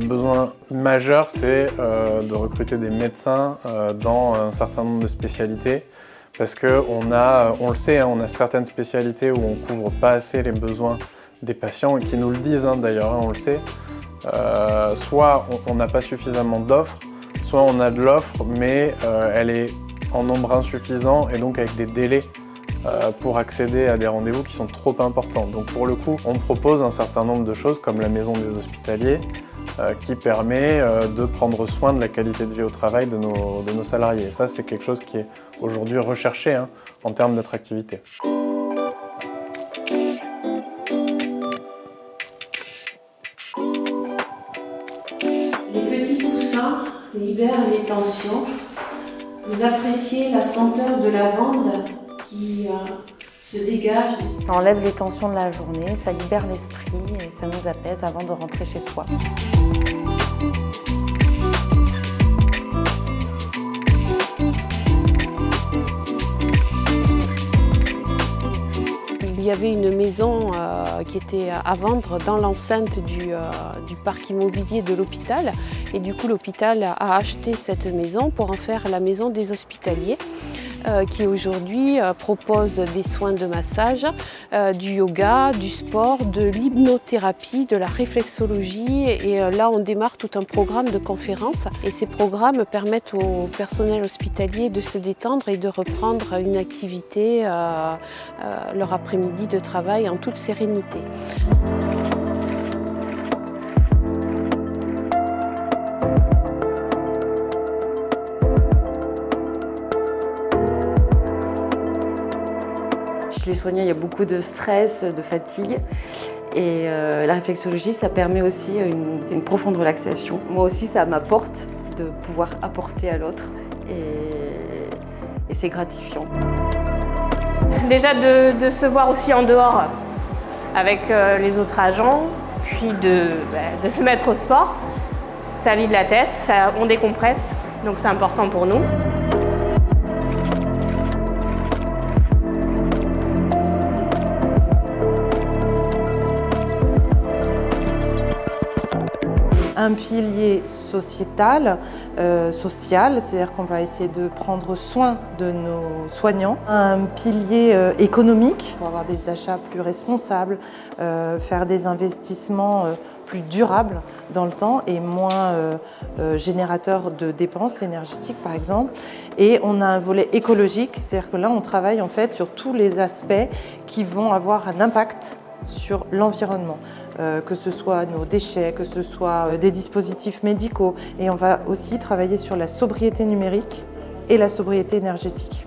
besoin majeur, c'est de recruter des médecins dans un certain nombre de spécialités. Parce qu'on le sait, on a certaines spécialités où on ne couvre pas assez les besoins des patients, et qui nous le disent d'ailleurs, on le sait. Soit on n'a pas suffisamment d'offres, soit on a de l'offre, mais elle est en nombre insuffisant et donc avec des délais pour accéder à des rendez-vous qui sont trop importants. Donc pour le coup, on propose un certain nombre de choses comme la maison des hospitaliers qui permet de prendre soin de la qualité de vie au travail de nos salariés. Et ça, c'est quelque chose qui est aujourd'hui recherché en termes d'attractivité. Les petits poussins libèrent les tensions. Vous appréciez la senteur de lavande qui se dégage. Ça enlève les tensions de la journée, ça libère l'esprit et ça nous apaise avant de rentrer chez soi. Il y avait une maison qui était à vendre dans l'enceinte du parc immobilier de l'hôpital. Et du coup, l'hôpital a acheté cette maison pour en faire la maison des hospitaliers, qui aujourd'hui propose des soins de massage, du yoga, du sport, de l'hypnothérapie, de la réflexologie. Et là, on démarre tout un programme de conférences. Et ces programmes permettent au personnel hospitalier de se détendre et de reprendre une activité leur après-midi de travail en toute sérénité. Chez les soignants, il y a beaucoup de stress, de fatigue. Et la réflexologie, ça permet aussi une profonde relaxation. Moi aussi, ça m'apporte de pouvoir apporter à l'autre. Et c'est gratifiant. Déjà de se voir aussi en dehors avec les autres agents, puis de se mettre au sport. Ça vide la tête, on décompresse, donc c'est important pour nous. Un pilier sociétal, social, c'est-à-dire qu'on va essayer de prendre soin de nos soignants. Un pilier économique, pour avoir des achats plus responsables, faire des investissements plus durables dans le temps et moins générateurs de dépenses énergétiques par exemple. Et on a un volet écologique, c'est-à-dire que là on travaille en fait sur tous les aspects qui vont avoir un impact sur l'environnement, que ce soit nos déchets, que ce soit des dispositifs médicaux. Et on va aussi travailler sur la sobriété numérique et la sobriété énergétique.